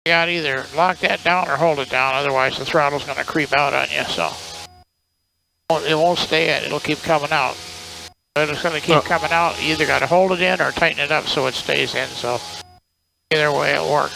You gotta either lock that down or hold it down, otherwise the throttle's gonna creep out on you, so. It won't stay in, it'll keep coming out. But it's gonna keep coming out, you either gotta hold it in or tighten it up so it stays in, so either way it'll work.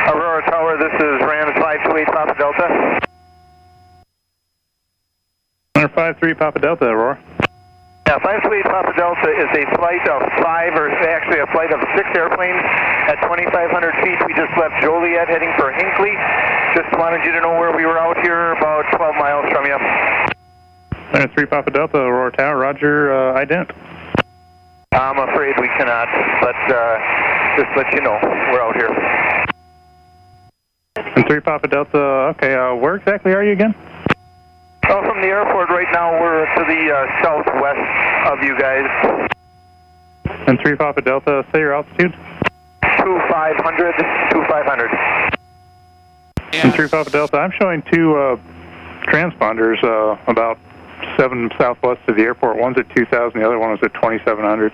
Aurora Tower, this is Rams 528 Papa Delta. 153 Papa Delta, Aurora. Yeah, 528 Papa Delta is a flight of 5, or actually a flight of 6 airplanes at 2,500 feet. We just left Joliet heading for Hinckley. Just wanted you to know where we were out here, about 12 miles from you. 103 Papa Delta, Aurora Tower, roger, ident. I'm afraid we cannot, but just let you know, we're out here. And 3 Papa Delta, okay, where exactly are you again? Oh, from the airport right now, we're to the southwest of you guys. And 3 Papa Delta, say your altitude? 2500, 2500. Yeah. And 3 Papa Delta, I'm showing 2 transponders about 7 southwest of the airport. One's at 2,000, the other one is at 2,700.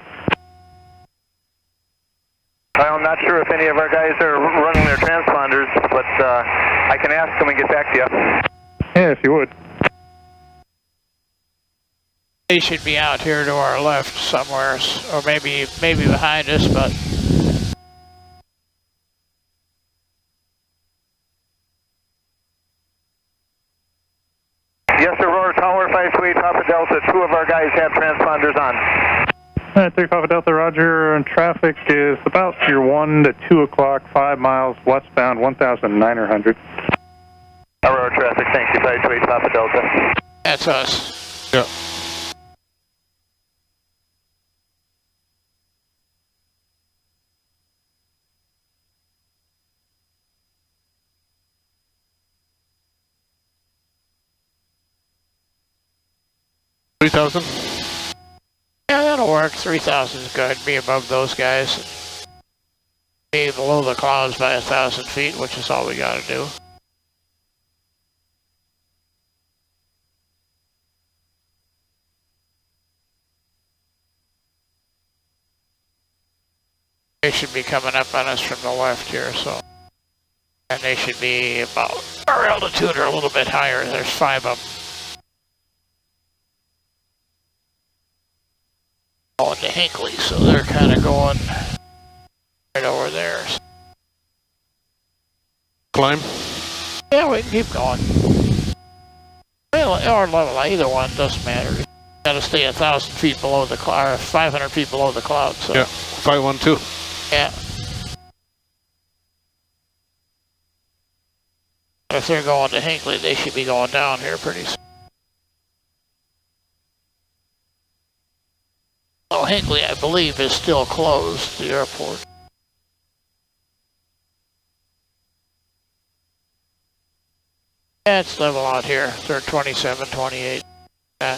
I'm not sure if any of our guys are running their transponders, but I can ask them and get back to you. Yeah, if you would. They should be out here to our left somewhere, or maybe behind us, but. Yes, Aurora Tower, 528 Papa Delta. 2 of our guys have transponders on. 3 Papa Delta, roger, and traffic is about your 1 to 2 o'clock, 5 miles westbound, 1,900. Aurora traffic, thank you, 528 Papa Delta. That's us. Yeah. $3,000? Yeah, that'll work. 3,000 is good. Be above those guys. Be below the clouds by 1,000 feet, which is all we gotta do. They should be coming up on us from the left here, so. And they should be about our altitude or a little bit higher. There's 5 of them. Going to Hinckley, so they're kind of going right over there. Climb? Yeah, we can keep going. Well, or level, either one, doesn't matter. You gotta stay 1,000 feet below the cloud, or 500 feet below the clouds. So. Yeah, 512. Yeah. If they're going to Hinckley, they should be going down here pretty soon. Well, Hinckley, I believe, is still closed, the airport. Yeah, it's level out here. They're 27, 28. Yeah.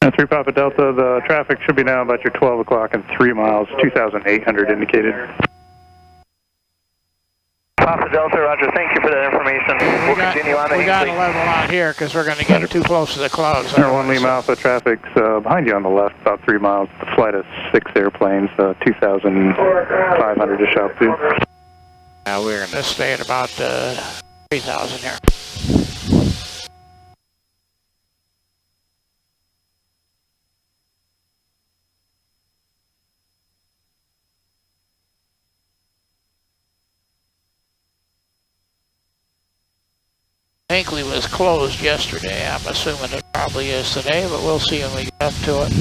And 3 Papa Delta, the traffic should be now about your 12 o'clock and 3 miles, 2,800 indicated. Papa Delta, roger, thank you for that information. We'll continue on to We got to Hinckley. level out here because we're going to get too close to the clouds. Center 1 Lima Alpha, traffic's behind you on the left, about 3 miles. The flight of 6 airplanes, 2,500-ish altitude. Now we're going to stay at about 3,000 here. Hinckley was closed yesterday. I'm assuming it probably is today, but we'll see when we get up to it.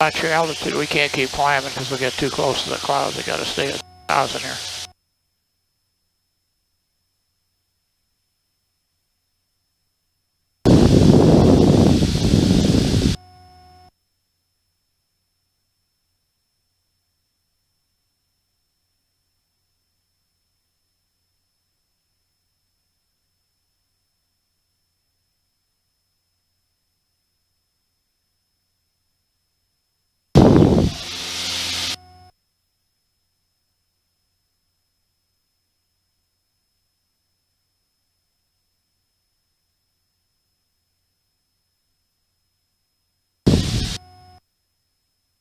At your altitude, we can't keep climbing because we get too close to the clouds. We got to stay at 1,000 here.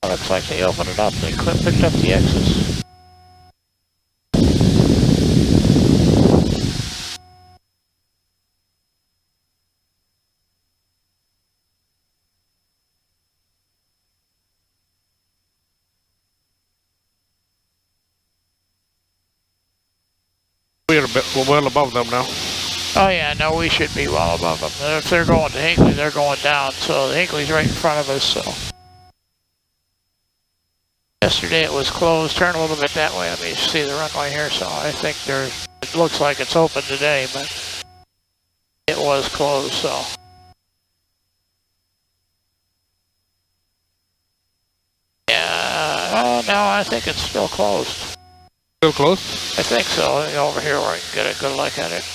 Looks like they opened it up. They picked up the X's. We're well above them now. Oh yeah, no, we should be well above them. If they're going to Hinckley, they're going down. So the Hinckley's right in front of us, so. Yesterday it was closed. Turn a little bit that way. Let me see the runway here. So I think it looks like it's open today, but it was closed, so. Yeah, oh no, I think it's still closed. Still closed? I think so. Let me go over here where I can get a good look at it.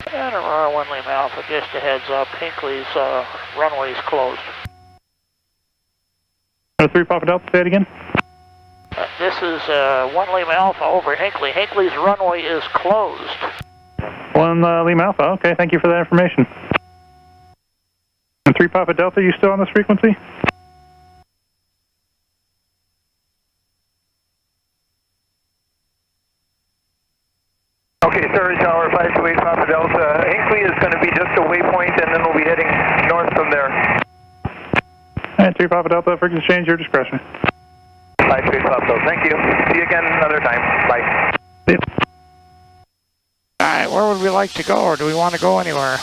And Aurora 1 Lima Alpha, just a heads up, Hinckley's runway's closed. 3 Papa Delta, say it again. This is 1 Lima Alpha over Hinckley. Hinckley's runway is closed. 1 Lima Alpha, okay, thank you for that information. And 3 Papa Delta, you still on this frequency? Okay, Surrey Tower 528 Papa Delta. Hinckley is going to be just a waypoint, and then we'll be heading north from there. Alright, 3 Papa Delta, frequency change, your discretion. 528 Papa Delta, thank you. See you again another time. Bye. See you. Alright, where would we like to go, or do we want to go anywhere?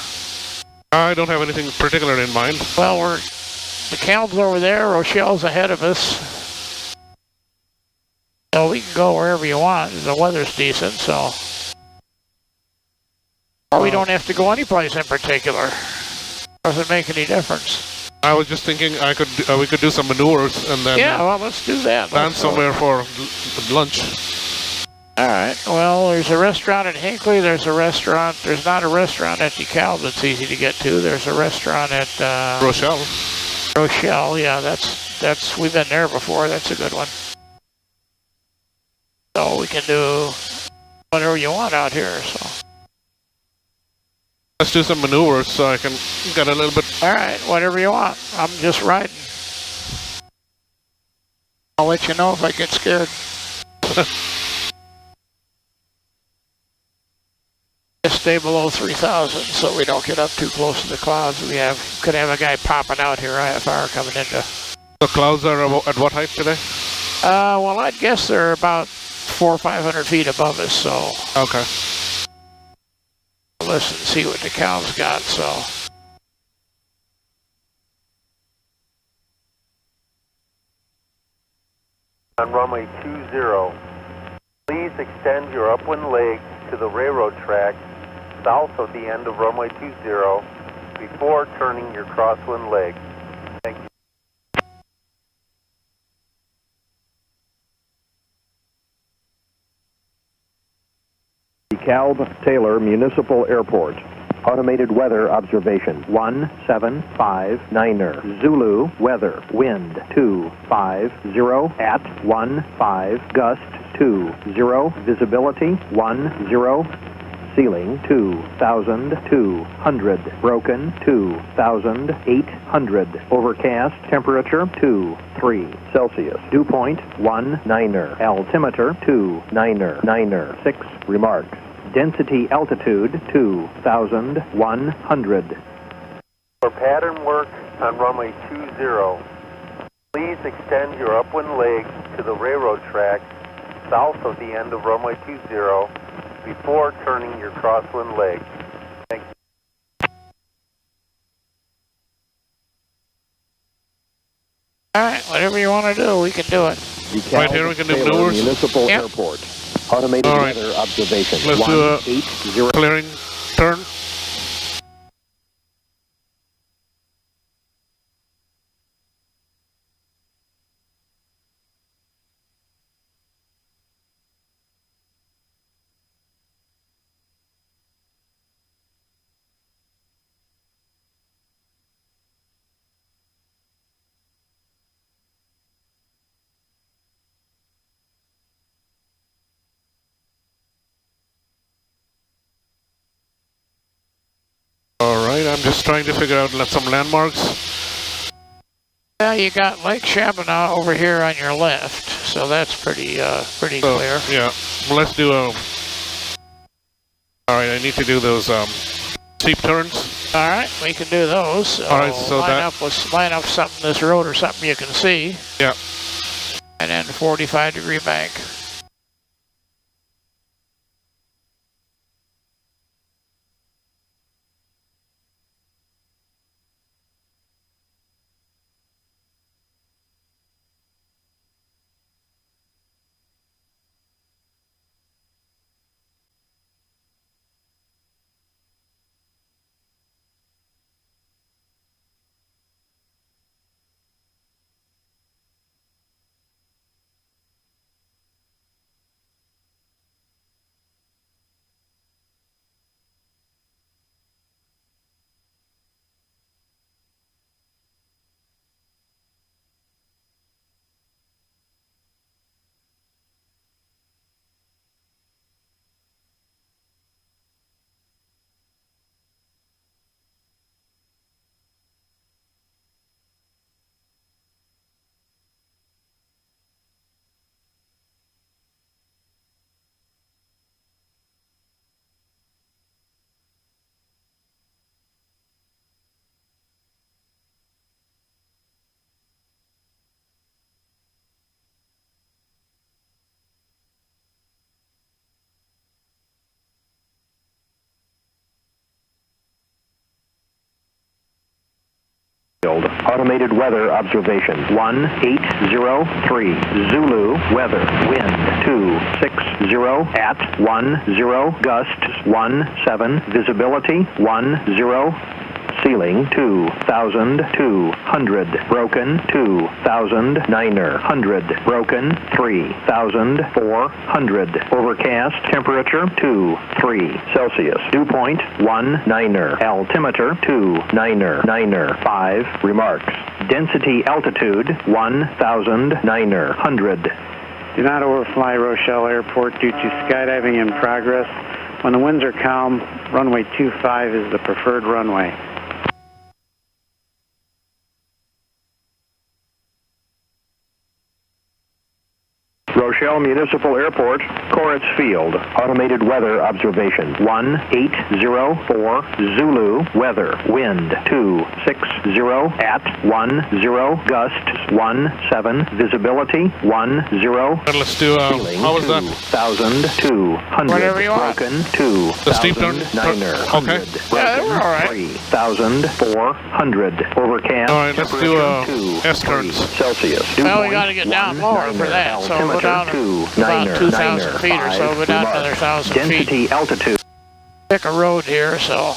I don't have anything particular in mind. Well, the Calb's over there, Rochelle's ahead of us. So we can go wherever you want. The weather's decent, so. Or we don't have to go anyplace in particular. Doesn't make any difference. I was just thinking we could do some maneuvers and then yeah, well, let's do that. land somewhere for lunch. All right. Well, there's a restaurant in Hinckley. There's a restaurant. There's not a restaurant at DeKalb that's easy to get to. There's a restaurant at Rochelle. Rochelle, yeah. That's we've been there before. That's a good one. So we can do whatever you want out here. So. Let's do some maneuvers so I can get a little bit. All right, whatever you want. I'm just riding. I'll let you know if I get scared. Just stay below 3,000 so we don't get up t00 close to the clouds. Could have a guy popping out here, IFR coming into. The clouds are at what height today? Well, I'd guess they're about 400 or 500 feet above us, so. Okay. Listen, see what the Calb's got, so. On runway 20, please extend your upwind leg to the railroad track south of the end of runway 20 before turning your crosswind leg. Thank you. DeKalb Taylor Municipal Airport. Automated weather observation 175-9er. Zulu weather wind 250 at 15 gust 20 visibility 10 Ceiling 2,200. Broken 2,800. Overcast. Temperature 2-3 Celsius. Dew point 1-9er. Altimeter 2-9er. 6 remarks. Density altitude 2,100. For pattern work on runway 20, please extend your upwind leg to the railroad track south of the end of runway 20 before turning your crosswind leg. Thank you. All right, whatever you want to do, we can do it. Right here we can do maneuvers. Municipal Yep. Airport. Automated All right. weather observation. Let's do a 180. clearing turn. Alright, I'm just trying to figure out some landmarks. Yeah, you got Lake Shabana over here on your left, so that's pretty clear. Yeah, well, let's do a... Alright, I need to do those steep turns. All right, we can do those. So all right, so line up something this road or something you can see. Yeah. And then 45-degree bank. Automated weather observation 1803 Zulu weather wind 260 at 10 gusts 17 visibility 10 ceiling 2,200 broken 2,900 broken 3,400 overcast temperature 2-3 Celsius dew point 1-9er altimeter 2-9er 5 remarks density altitude 1,900. Do not overfly Rochelle Airport due to skydiving in progress. When the winds are calm, runway 25 is the preferred runway. Rochelle Municipal Airport, Koritz Field. Automated weather observation 1804 Zulu weather wind 260 at 10 gusts 17 visibility 10 And let's do, ceiling how was that? 2,200 Whatever you want. broken The steep turn? 2,900 Okay. Yeah, they were all right. 3,400 overcast All right, let's do, temperature S turns. 2 Celsius. Well, we got to get down lower for that, so we'll go down about 2,000 feet or so, go down another 1,000 feet. Density altitude. Pick a road here, so.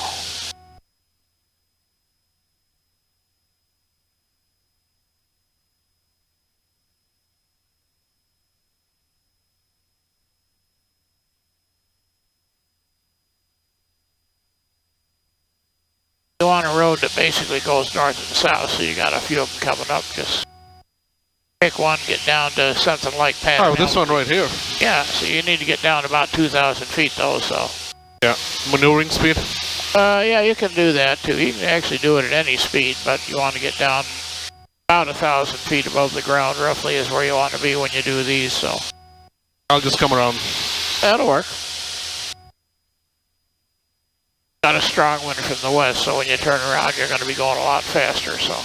Go on a road that basically goes north and south, so you got a few of them coming up. Just pick one, get down to something like Pat. Oh, this one right here. Yeah, so you need to get down about 2,000 feet though, so. Yeah, maneuvering speed? Yeah, you can do that too. You can actually do it at any speed, but you want to get down about 1,000 feet above the ground, roughly, is where you want to be when you do these, so. I'll just come around. That'll work. Got a strong wind from the west, so when you turn around, you're going to be going a lot faster, so.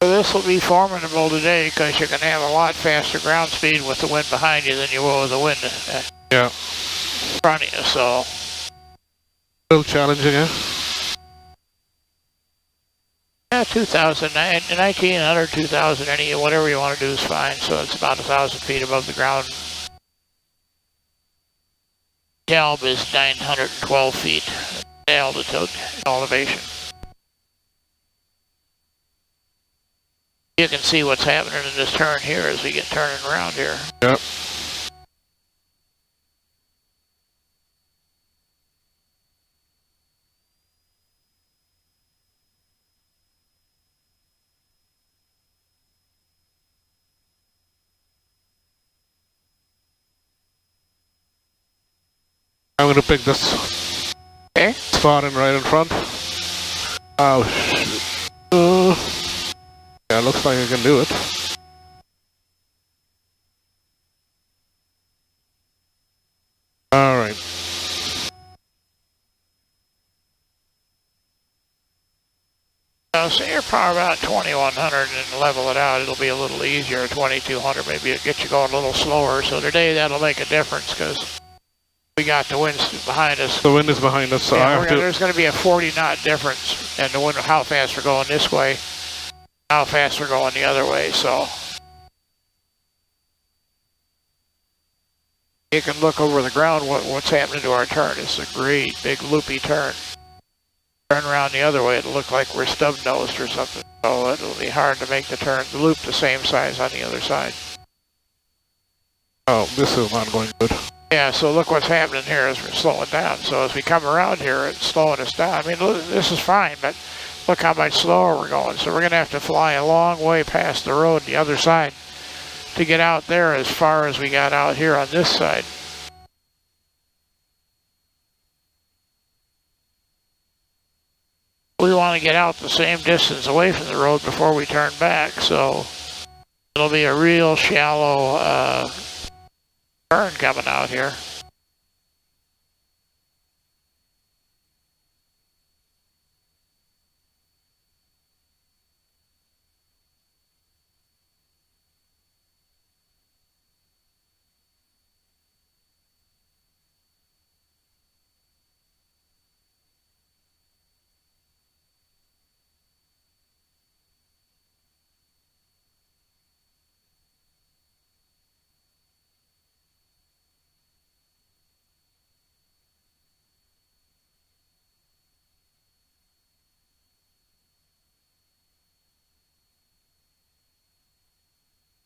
This will be formidable today because you're going to have a lot faster ground speed with the wind behind you than you will with the wind in front of you, so. A little challenging, eh? Yeah, 1900, 2000, whatever you want to do is fine, so it's about 1,000 feet above the ground. Galb is 912 feet altitude, elevation. You can see what's happening in this turn here as we get turning around here. Yep. I'm gonna pick this. Okay. Spot and right in front. Oh shit. Yeah, looks like I can do it. Alright. So your power about 2100 and level it out, it'll be a little easier. 2200, maybe it'll get you going a little slower. So today that'll make a difference because we got the wind behind us. The wind is behind us, so yeah, I have there's going to be a 40 knot difference in the wind, how fast we're going this way, how fast we're going the other way, so. You can look over the ground what's happening to our turn. It's a great big loopy turn. Turn around the other way, it'll look like we're stub-nosed or something. So it'll be hard to make the loop the same size on the other side. Oh, this is not going good. Yeah, so look what's happening here as we're slowing down. So as we come around here, it's slowing us down. I mean, this is fine, but look how much slower we're going. So we're going to have to fly a long way past the road the other side to get out there as far as we got out here on this side. We want to get out the same distance away from the road before we turn back, so it'll be a real shallow turn coming out here.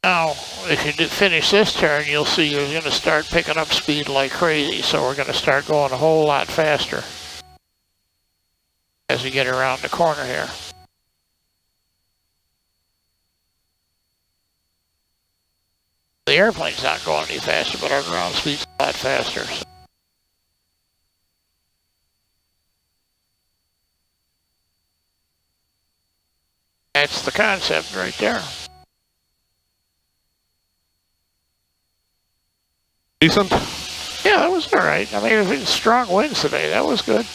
Now, if you finish this turn, you'll see you're going to start picking up speed like crazy, so we're going to start going a whole lot faster as we get around the corner here. The airplane's not going any faster, but our ground speed's a lot faster. So. That's the concept right there. Decent? Yeah, that was all right. I mean, it was strong winds today. That was good.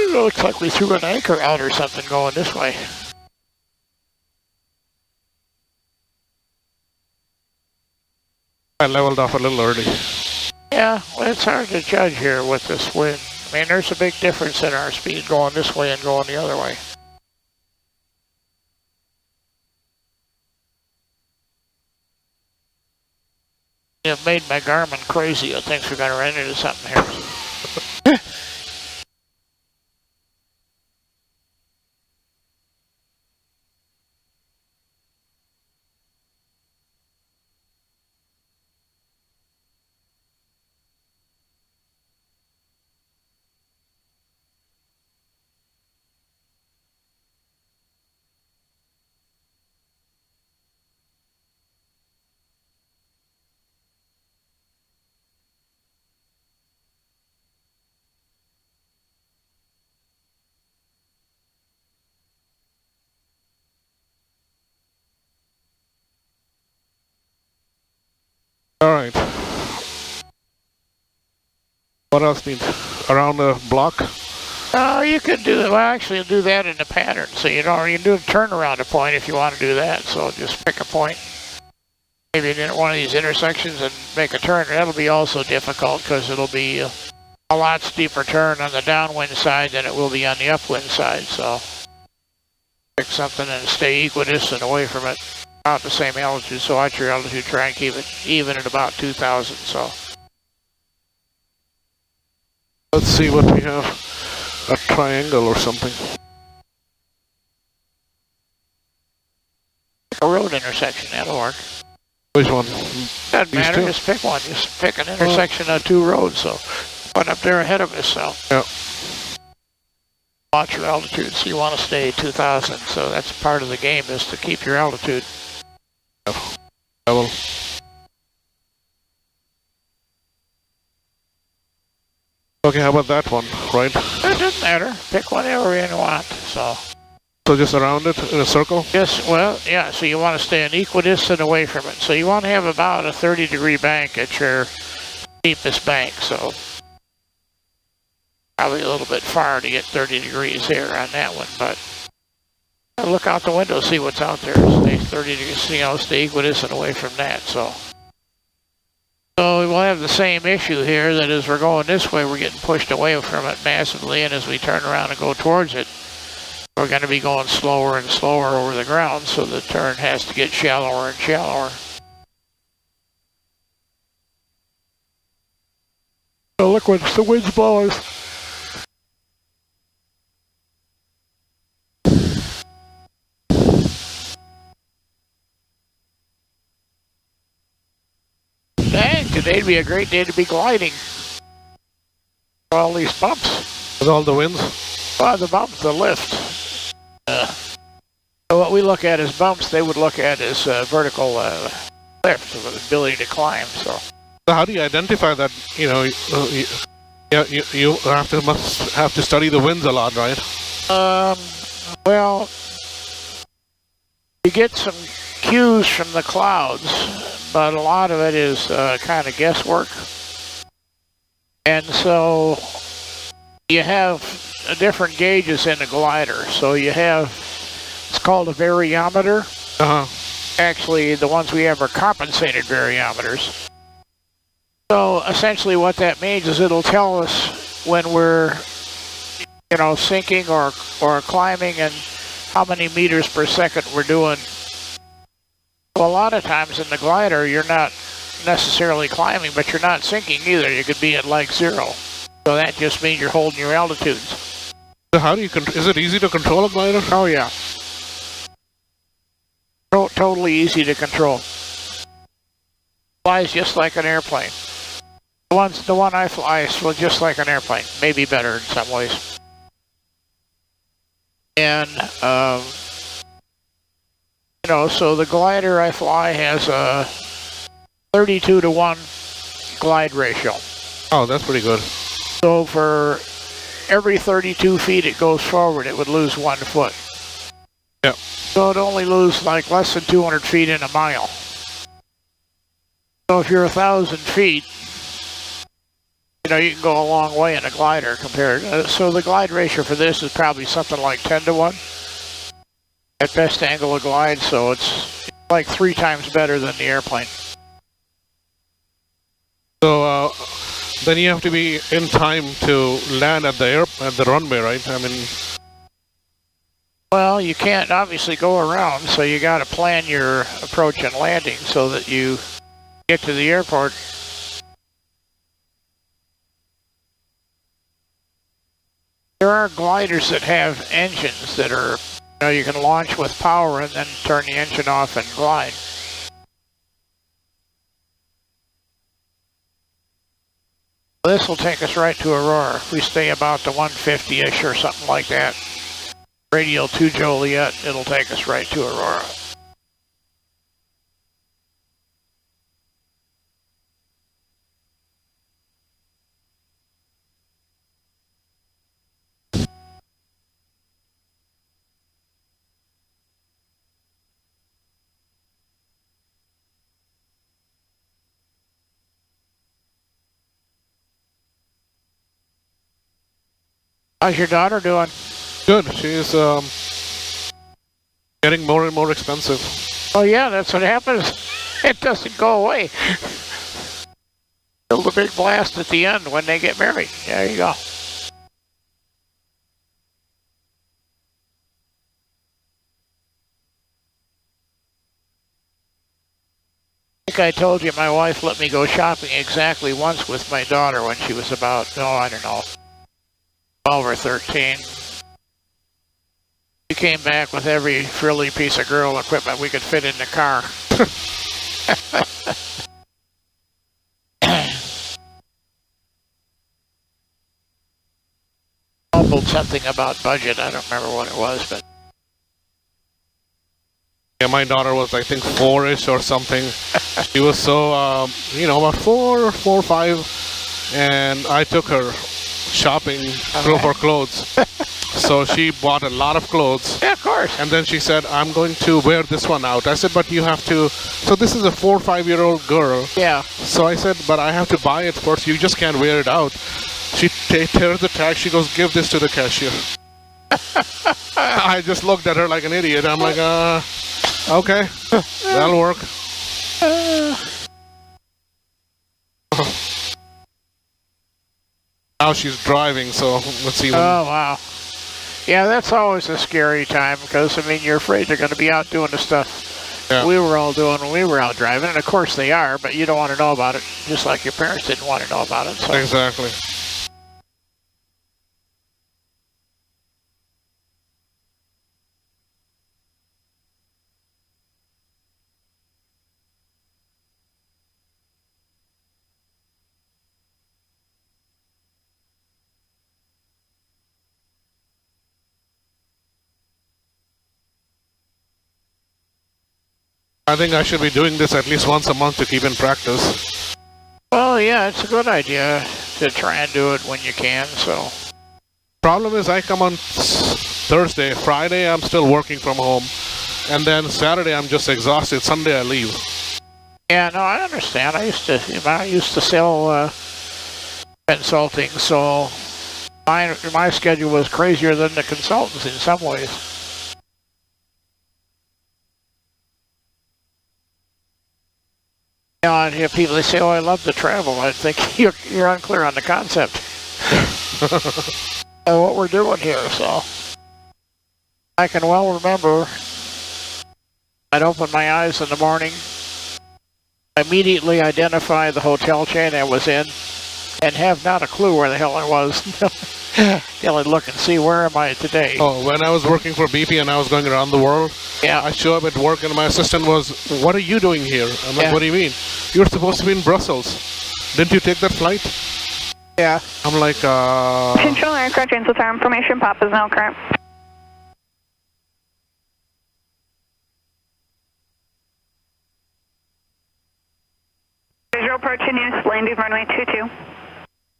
It looks like we threw an anchor out or something going this way. I leveled off a little early. Yeah, well, it's hard to judge here with this wind. I mean, there's a big difference in our speed going this way and going the other way. You've made my Garmin crazy. It thinks we're going to run into something here. Alright. What else needs? Around the block? You could do that. Well, actually, do that in the pattern. So you can do a turnaround a point if you want to do that. So just pick a point. Maybe in one of these intersections and make a turn. That'll be also difficult because it'll be a lot steeper turn on the downwind side than it will be on the upwind side. So pick something and stay equidistant away from it. About the same altitude. So watch your altitude. Try and keep it even at about 2,000. So let's see what we have. A triangle or something. a road intersection. That'll work. Which one? Doesn't matter. Just pick one. Just pick an intersection of two roads. So one up there ahead of us. So yeah. Watch your altitude. So you want to stay 2,000. So that's part of the game, is to keep your altitude. I will. Okay, how about that one, right? It doesn't matter. Pick whatever you want. So just around it in a circle? Yes, well, yeah, so you want to stay an equidistant away from it. So you want to have about a 30-degree bank at your deepest bank. So probably a little bit far to get 30 degrees here on that one, but look out the window, see what's out there. Stay 30 degrees, you know, stay equidistant away from that. So we'll have the same issue here, that as we're going this way, we're getting pushed away from it massively, and as we turn around and go towards it, we're going to be going slower and slower over the ground, so the turn has to get shallower and shallower. So look when the wind's blowing. Dang, today'd be a great day to be gliding. All these bumps. With all the winds? Well, the bumps, the lift. So what we look at as bumps, they would look at as vertical lift, with the ability to climb. So how do you identify that? You know, you must have to study the winds a lot, right? Well, you get some cues from the clouds, but a lot of it is kind of guesswork. And so you have different gauges in the glider. So you have, it's called a variometer. Actually, the ones we have are compensated variometers. So essentially what that means is it'll tell us when we're, you know, sinking or climbing and how many meters per second we're doing. So a lot of times in the glider, you're not necessarily climbing, but you're not sinking either. You could be at like 0. So that just means you're holding your altitudes. So how do you is it easy to control a glider? Oh yeah. Totally easy to control. Flies just like an airplane. The one I fly is just like an airplane, maybe better in some ways. And you know, so the glider I fly has a 32-to-1 glide ratio. Oh, that's pretty good. So for every 32 feet it goes forward, it would lose 1 foot. Yep. So it'd only lose like less than 200 feet in a mile. So if you're 1,000 feet, you know, you can go a long way in a glider compared. So the glide ratio for this is probably something like 10-to-1 at best angle of glide. So it's like 3 times better than the airplane. So then you have to be in time to land at the runway, right? I mean. Well, you can't obviously go around, so you got to plan your approach and landing so that you get to the airport. There are gliders that have engines that are, you know, you can launch with power and then turn the engine off and glide. This will take us right to Aurora. If we stay about the 150-ish or something like that, radial to Joliet, it'll take us right to Aurora. How's your daughter doing? Good. She's getting more and more expensive. Oh yeah, that's what happens. It doesn't go away. Build a big blast at the end when they get married. There you go. I think I told you my wife let me go shopping exactly once with my daughter when she was about, I don't know, 12 or 13. We came back with every frilly piece of girl equipment we could fit in the car. Mumbled something about budget. I don't remember what it was, but yeah, my daughter was, I think, 4-ish or something. She was so, you know, about 4 or 5, and I took her shopping for clothes. So she bought a lot of clothes. Yeah, of course. And then she said, I'm going to wear this one out. I said, but you have to. So this is a 4 or 5-year-old girl. Yeah. So I said, but I have to buy it first. You just can't wear it out. She tears the tag. She goes, give this to the cashier. I just looked at her like an idiot. I'm like, okay, that'll work. Now she's driving, so let's see. Oh, wow. Yeah, that's always a scary time because, I mean, you're afraid they're going to be out doing the stuff we were all doing when we were out driving. And, of course, they are, but you don't want to know about it, just like your parents didn't want to know about it. So. Exactly. I think I should be doing this at least once a month to keep in practice. Well, yeah, it's a good idea to try and do it when you can, so. Problem is I come on Thursday, Friday I'm still working from home, and then Saturday I'm just exhausted, Sunday I leave. Yeah, no, I understand. I used to sell consulting, so my schedule was crazier than the consultants in some ways. You know, and people, they say, oh, I love to travel. I think you're unclear on the concept of what we're doing here. So I can well remember I'd open my eyes in the morning, immediately identify the hotel chain I was in and have not a clue where the hell I was. Till I look and see where am I today. Oh, when I was working for BP and I was going around the world, yeah, I show up at work and my assistant was, "What are you doing here?" I'm like, "What do you mean? You're supposed to be in Brussels. Didn't you take that flight?" Yeah. I'm like, Central aircraft transit our information. Pop is now current. Visual approach in use, landing runway 22.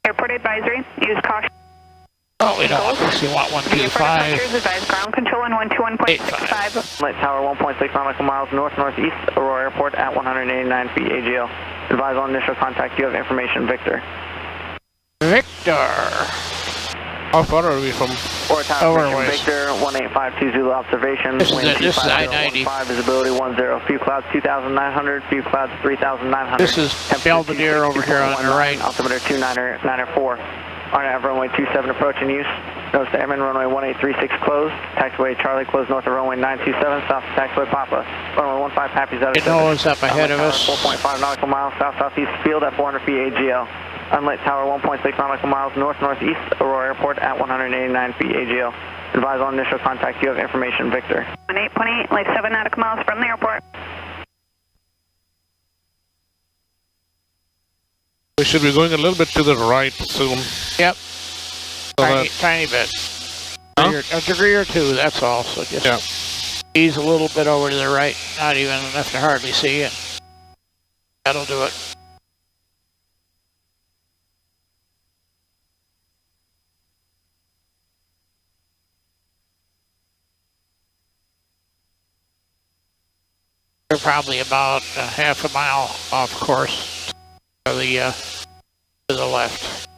Airport advisory, use caution. Oh, we don't want this. You want 125. Advise ground control on 121.65. Light tower 1.6 nautical miles north-northeast, Aurora Airport at 189 feet AGL. Advise on initial contact. You have information, Victor. Victor. How far are we from? Aurora Tower, Victor, 1852 Zulu observation. This is I-90. Visibility 10. Few clouds 2,900. Few clouds 3,900. This is Belvedere over here on the right. Altimeter 2994. RNAV runway 27 approach in use. Nose to airman runway 1836 closed. Taxiway Charlie closed north of runway 927. South to taxiway Papa. Runway 15 Happy's out of service. Up ahead of us. 4.5 nautical miles south-southeast field at 400 feet AGL. Unlit tower 1.6 nautical miles north-northeast. Aurora Airport at 189 feet AGL. Advise on initial contact. You have information, Victor. 8.8, like 7 nautical miles from the airport. We should be going a little bit to the right soon. Yep. So tiny bit. Huh? A degree or two, that's all. So just ease a little bit over to the right. Not even enough to hardly see it. That'll do it. They're probably about half a mile off course to the left.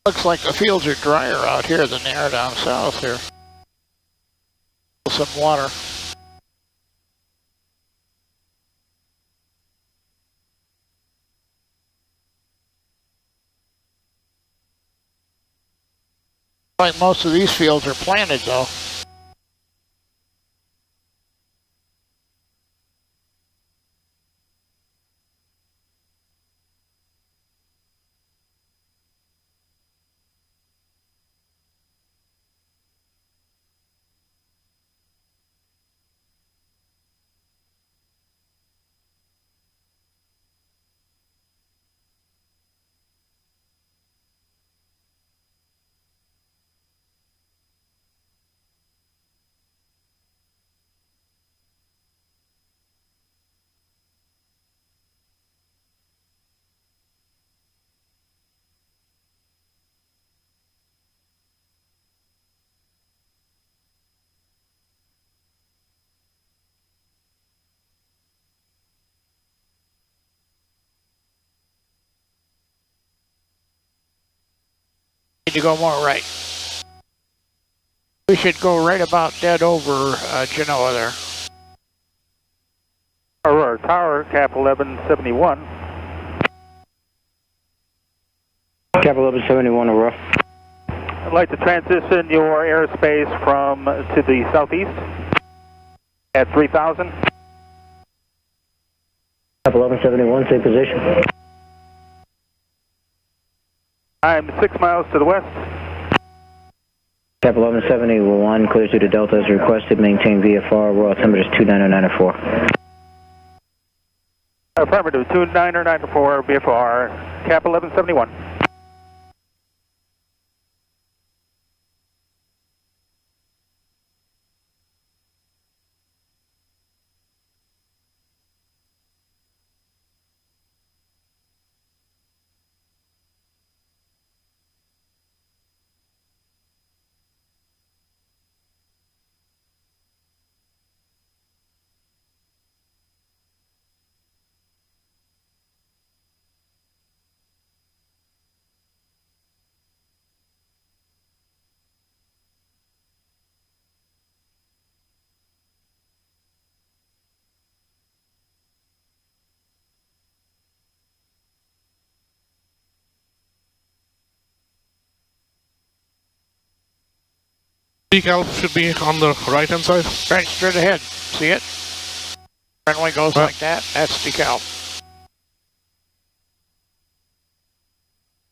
Looks like the fields are drier out here than they are down south here. Some water. Like most of these fields are planted though. To go more right. We should go right about dead over Genoa there. Aurora Tower, Cap 1171. Cap 1171, Aurora. I'd like to transition your airspace from to the southeast at 3,000. Cap 1171, same position. I'm 6 miles to the west. Cap 1171, clear to the Delta as requested. Maintain VFR. Royal altimeter is 29094. Affirmative, 29094 VFR, Cap 1171. Decal should be on the right-hand side. Right straight ahead. See it? Runway goes like that. That's decal.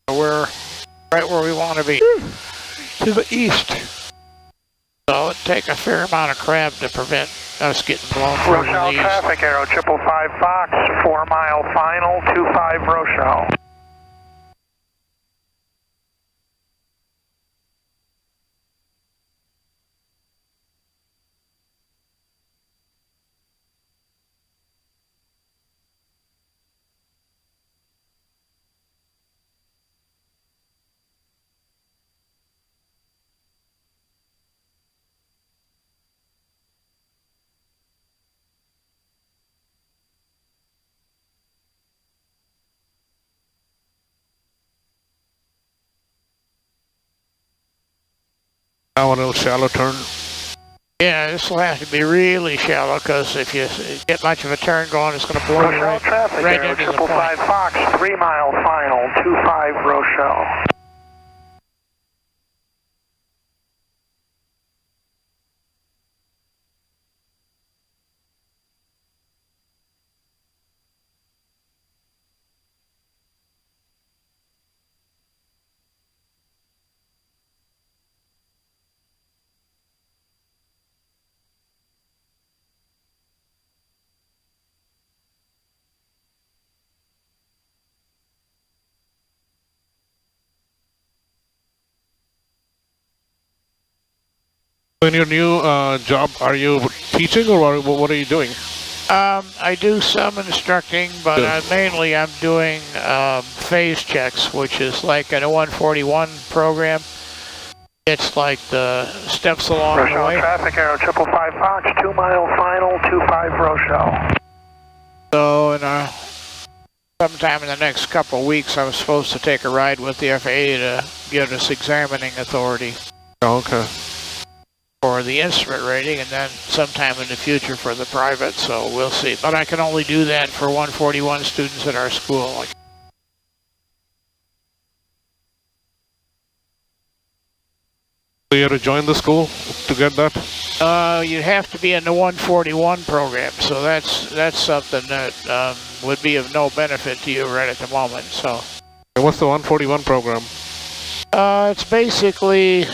We're right where we want to be. To the east. So it'd take a fair amount of crab to prevent us getting blown further Rochelle to the east. traffic, Aero 555 Fox, 4 mile final, 25 Rochelle. Now a little shallow turn. Yeah, this will have to be really shallow because if you get much of a turn going, it's going to blow you Rochelle traffic, right Aero into the 555 point. Fox, 3 mile final, 25 Rochelle. In your new job, are you teaching or what are you doing? I do some instructing, but mainly I'm doing phase checks, which is like in a 141 program. It's like the steps along the Rochelle way. traffic, Aero 555 Fox, 2 mile final, 25 Rochelle. So sometime in the next couple of weeks, I'm supposed to take a ride with the FAA to give us examining authority. Oh, okay. For the instrument rating, and then sometime in the future for the private, so we'll see. But I can only do that for 141 students at our school. So you have to join the school to get that? You have to be in the 141 program, so that's something that would be of no benefit to you right at the moment. So. And what's the 141 program? It's basically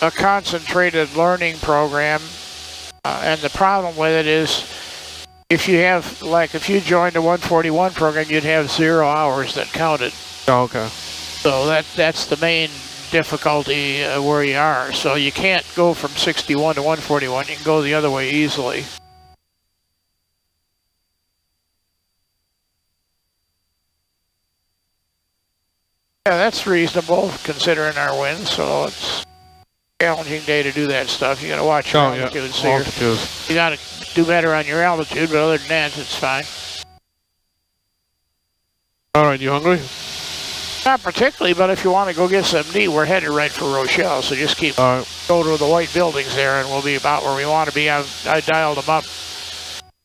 a concentrated learning program, and the problem with it is if you joined the 141 program, you'd have 0 hours that counted. Oh, okay. So that's the main difficulty where you are. So you can't go from 61 to 141. You can go the other way easily. Yeah, that's reasonable considering our winds, so it's challenging day to do that stuff. You got to watch your altitude, so you got to do better on your altitude, but other than that, it's fine. All right, you hungry? Not particularly, but if you want to go get something to eat, we're headed right for Rochelle, so just go to the white buildings there, and we'll be about where we want to be. I dialed them up,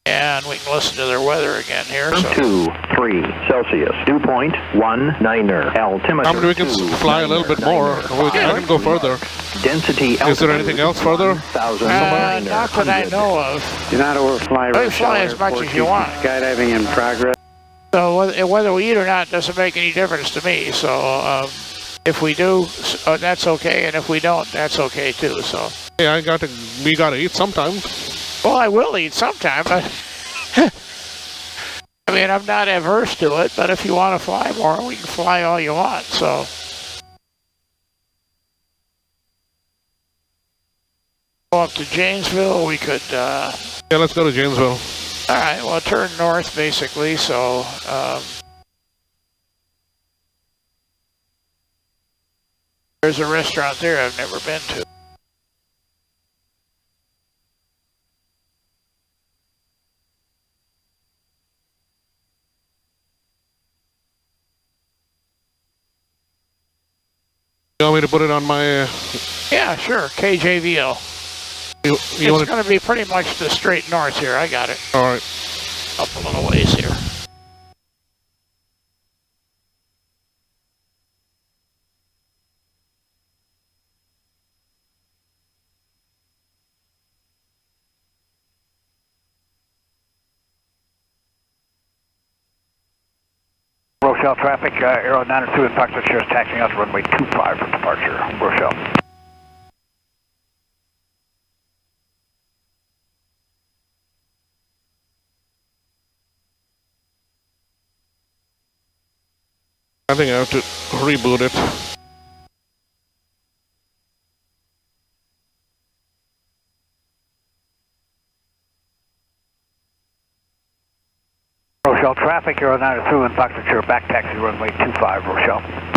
and we can listen to their weather again here. So. 23 Celsius, dew point 19er, altimeter. I mean, we can fly a little bit more. I can go further. Density. Is there anything else further? Not that I know of. Do not overfly Rochelle. Fly as much as you want. Skydiving in progress. So whether we eat or not doesn't make any difference to me. So if we do, that's okay, and if we don't, that's okay too. So. Yeah, we gotta eat sometime. Well, I will eat sometime, but I mean, I'm not averse to it, but if you want to fly more, we can fly all you want, so. Go up to Janesville, we could... Yeah, let's go to Janesville. All right, well, turn north, basically, so... there's a restaurant there I've never been to. You want me to put it on my... Yeah, sure, KJVL. It's going to be pretty much the straight north here. I got it. All right. Up a little ways here. Rochelle traffic, Aero 902 and Foxtrot Sierra is taxiing out to runway 25 for departure, Rochelle. I think I have to reboot it. Rochelle traffic, Aero 902 and Foxtrot Sierra back taxi runway 25, Rochelle.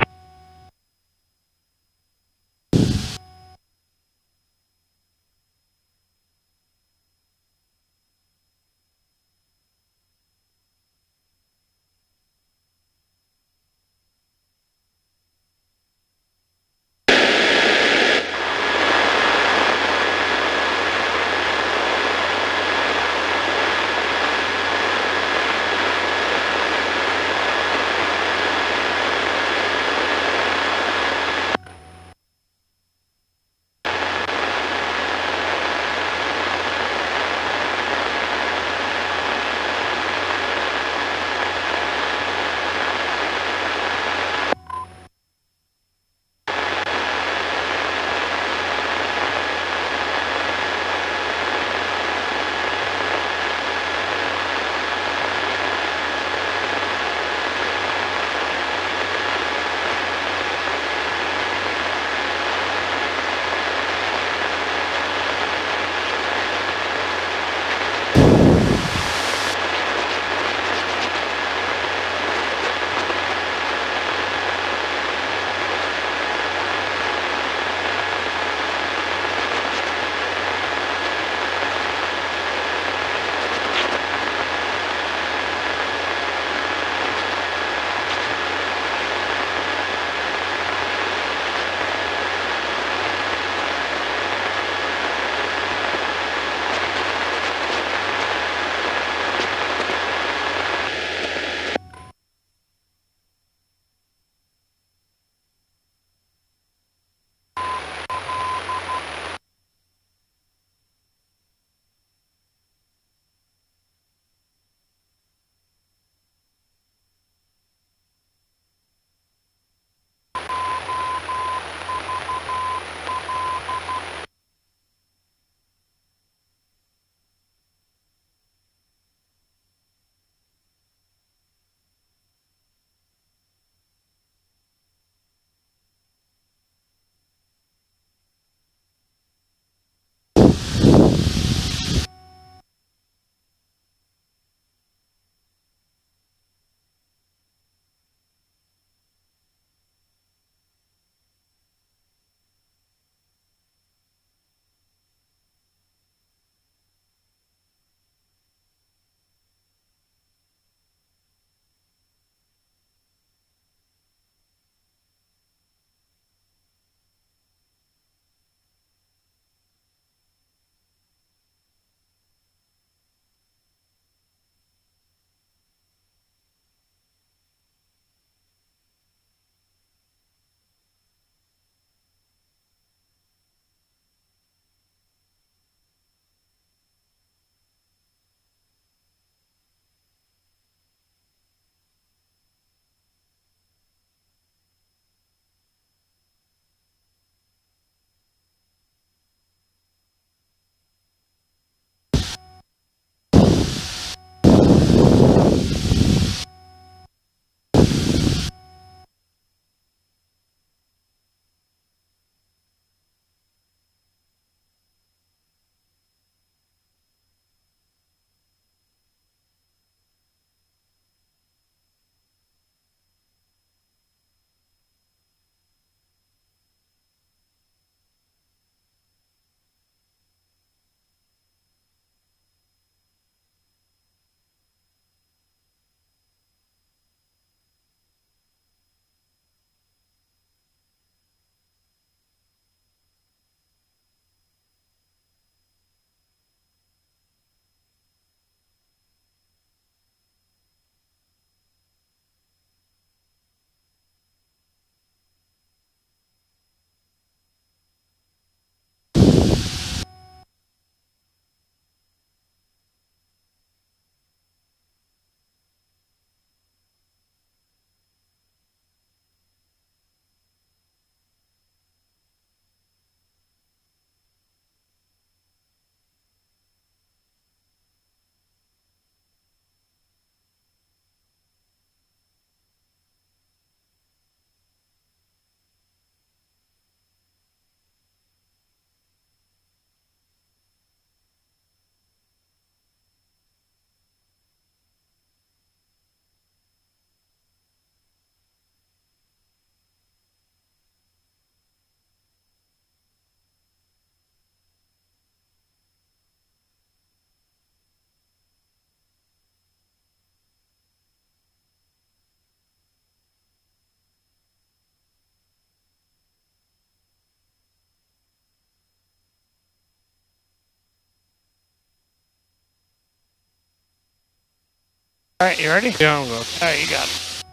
All right, you ready? Yeah, I'm good. All right, you got it.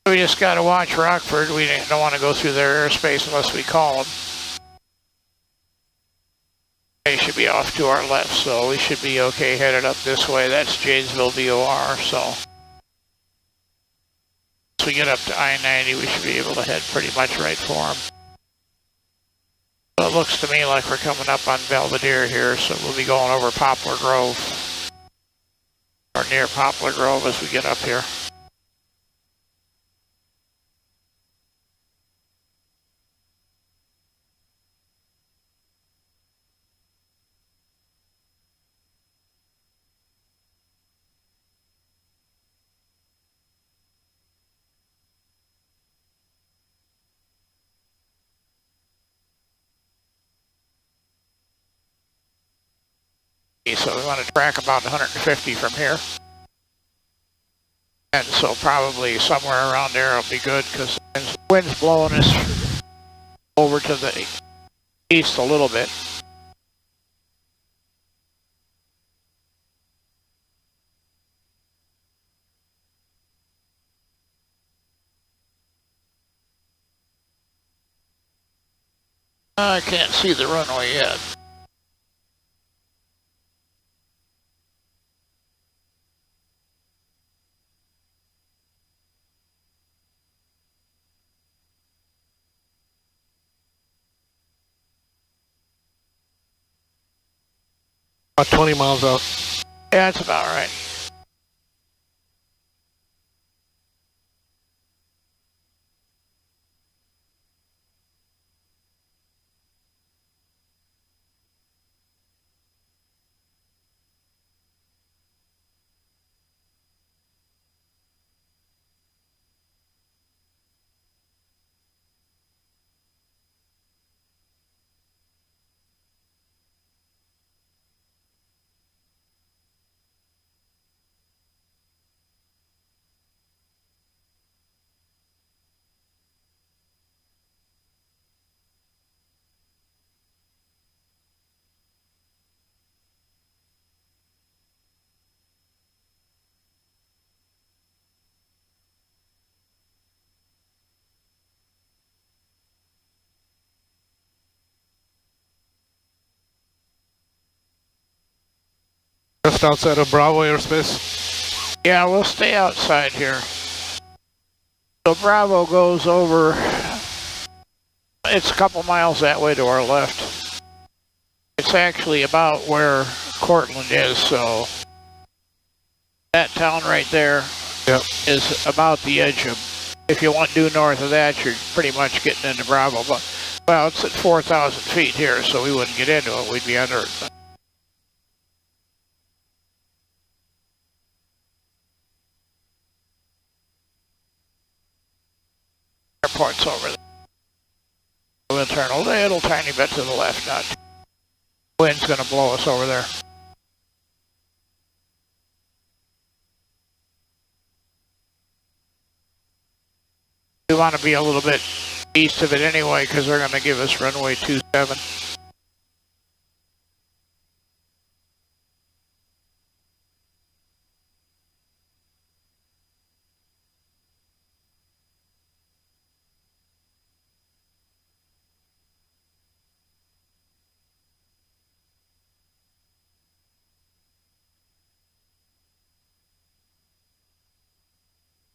We just got to watch Rockford. We don't want to go through their airspace unless we call them. They should be off to our left, so we should be okay headed up this way. That's Janesville VOR, so once we get up to I-90, we should be able to head pretty much right for them. So it looks to me like we're coming up on Belvedere here, so we'll be going over Poplar Grove, or near Poplar Grove as we get up here. So we want to track about 150 from here. And so probably somewhere around there will be good because the wind's blowing us over to the east a little bit. I can't see the runway yet. About 20 miles out. Yeah, that's about right. Just outside of Bravo airspace. Yeah, we'll stay outside here. So Bravo goes over, it's a couple miles that way to our left. It's actually about where Cortland is, so that town right there is about the edge of, if you want due north of that, you're pretty much getting into Bravo. But, well, it's at 4,000 feet here, so we wouldn't get into it, we'd be under it. Airport's over there. Internal, a little tiny bit to the left, not too. Wind's gonna blow us over there. We want to be a little bit east of it anyway because they're gonna give us runway 27.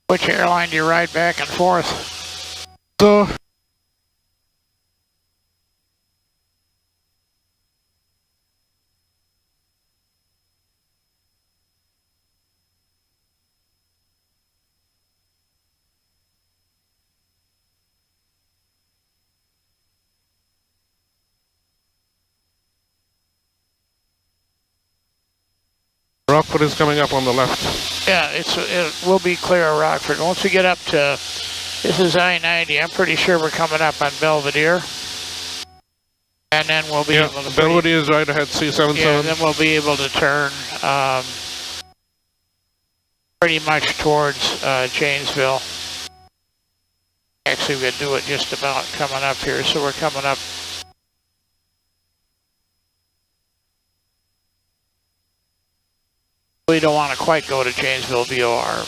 Which airline do you ride back and forth? So Rockford is coming up on the left. Yeah, it will be clear of Rockford. Once we get up to, this is I-90, I'm pretty sure we're coming up on Belvedere. And then we'll be able to... Belvedere is right ahead, C77. Yeah, then we'll be able to turn pretty much towards Janesville. Actually, we'll do it just about coming up here, so we're coming up. We don't want to quite go to Janesville VOR.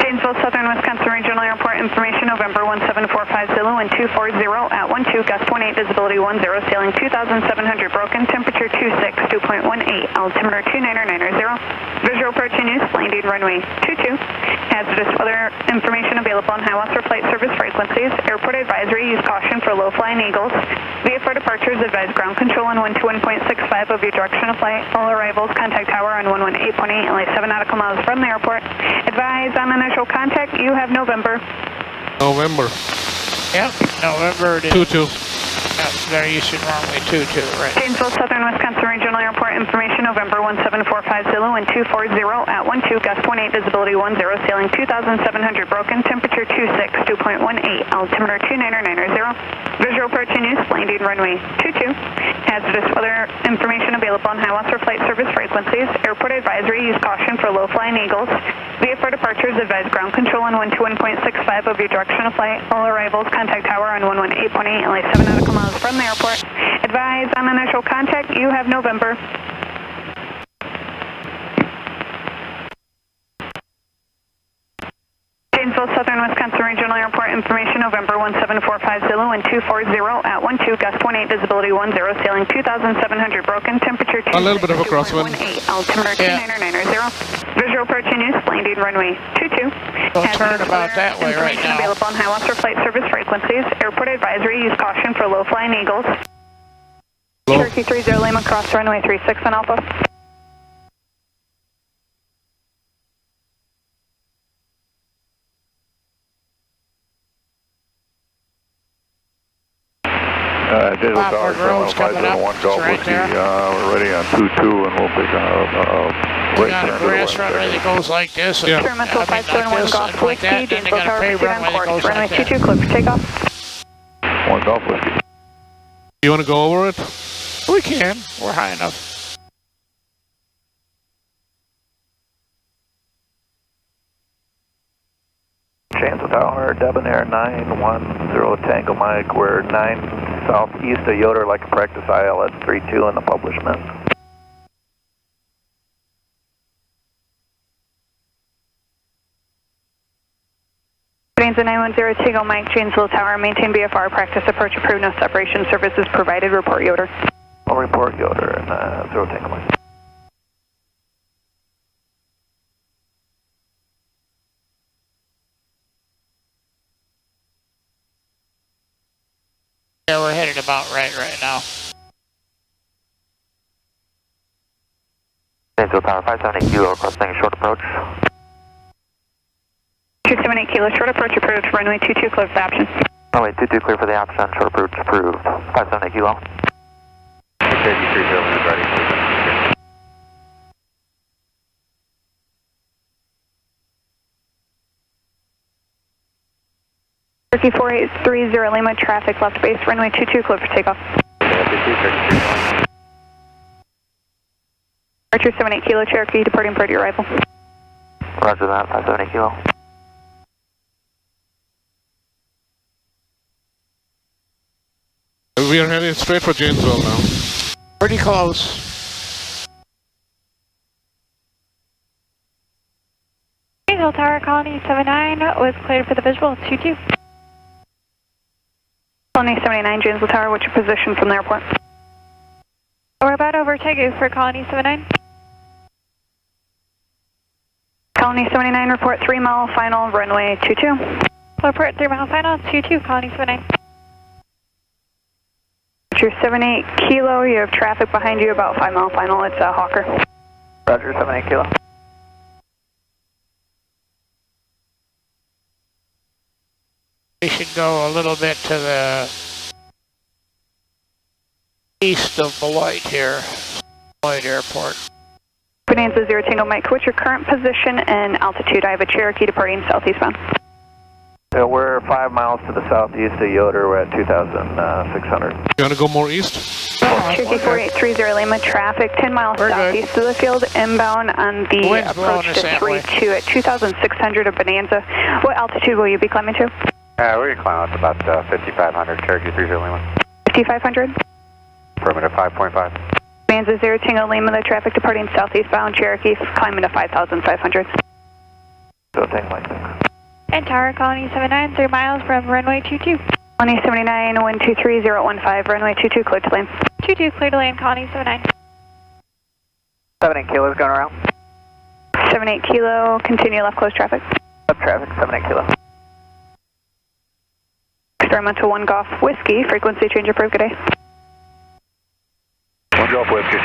Janesville, Southern Wisconsin Regional Airport information, November 17450 and 240 at 12, gust 18, visibility 10, sailing 2,700, broken, temperature 26, 2.18, altimeter 29990. Visual approach in use, landing runway 22. Hazardous weather information available on high watts for flight service frequencies. Airport advisory, use caution for low-flying eagles. VFR departures, advise ground control on 121.65 of your direction of flight. All arrivals, contact tower on 118.8, only 7 nautical miles from the airport. Advise on initial contact, you have November. November. Yep, November it is. 22. Yep, they're using runway 22, right. Janesville, Southern Wisconsin Regional Airport information, November 17450 and 240 at 12, gust 18, visibility 10, sailing 2,700, broken, temperature 26, 2.18, altimeter 29990. Visual approach in use, landing runway 22. Hazardous weather information available on high watts for flight service frequencies. Airport advisory, use caution for low-flying eagles. VFR departures, advise ground control on 121.65 of your direction of flight. All arrivals, contact tower on 118.8, only 7 nautical miles from the airport. Advise on initial contact, you have November. Janesville, Southern Wisconsin Regional Airport information, November 17450 and 240 at 12, gust 18, visibility 10, sailing 2,700, broken, temperature 2. A little bit of a crosswind. Altimeter 29990. Visual approach in use, landing runway 22. We'll turn about that way right now. Available on high watts for flight service frequencies. Airport advisory, use caution for low-flying eagles. Hello? Cherokee 30 Lima, cross runway 36 on Alpha. Janesville Tower, Road's coming up. 501 Golf Right Whiskey. there. We're ready on 22 and we'll take a We got a grass runway that goes like this. Yeah. Terminal 571 Golf like that. Whiskey, Then they Janesville got a Tower, paved proceed on runway that course. goes Runway like that. 22, clear for takeoff. 1 Golf Whiskey. You want to go over it? We can. We're high enough. Janesville Tower, Debonair 910 Tango Mike. We're 9 southeast of Yoder, like a practice ILS 32 in the publishment. Janesville 910 Tango Mike, Janesville Tower, maintain BFR, practice approach approved, no separation services provided, report Yoder. I'll report Yoder and 0 Tango Mike. Yeah, we're headed about right now. Janesville Tower, 578 Kilo, crossing short approach. 278 Kilo, short approach approved, runway 22, clear for the option. Runway 22, clear for the option, short approach approved. 578 Kilo. Turkey 4830 Lima, traffic left base, runway 22, clear for takeoff. Archer 78 Kilo, Cherokee, departing prior to your arrival. Roger that, 578 Kilo. We are heading straight for Janesville now. Pretty close. Janesville Tower, Colony 79 was cleared for the visual 22. Colony 79, Janesville Tower, what's your position from the airport? We're about over Tegu for Colony 79. Colony 79, report 3 mile final, runway 22. Report 3 mile final, 22, Colony 79. Roger, 78 Kilo, you have traffic behind you about 5 mile final, it's Hawker. Roger, 78 Kilo. We should go a little bit to the east of Beloit here, Beloit Airport. Bonanza 0 Tango Mike, what's your current position and altitude? I have a Cherokee departing southeastbound. We're 5 miles to the southeast of Yoder. We're at 2,600. You want to go more east? Cherokee 4830 Lima, traffic 10 miles southeast of the field, inbound on the approach to 32 at 2,600 of Bonanza. What altitude will you be climbing to? We're going to climb up to about 5,500, Cherokee 30 Lima. 5,500? Affirmative, 5.5. Bonanza 0 Tango Lima, the traffic departing southeastbound, Cherokee climbing to 5,500. 0 Tango Mike, thanks. And Tower, Colony 79, 3 miles from runway 22. Colony 79, 123.015, runway 22, clear to land. 22, clear to land, Colony 79. 78 Kilo's going around. 78 Kilo, continue left close traffic. Left traffic, 78 Kilo. Experimental 1 Golf Whiskey, frequency change approved, good day. 1 Golf Whiskey.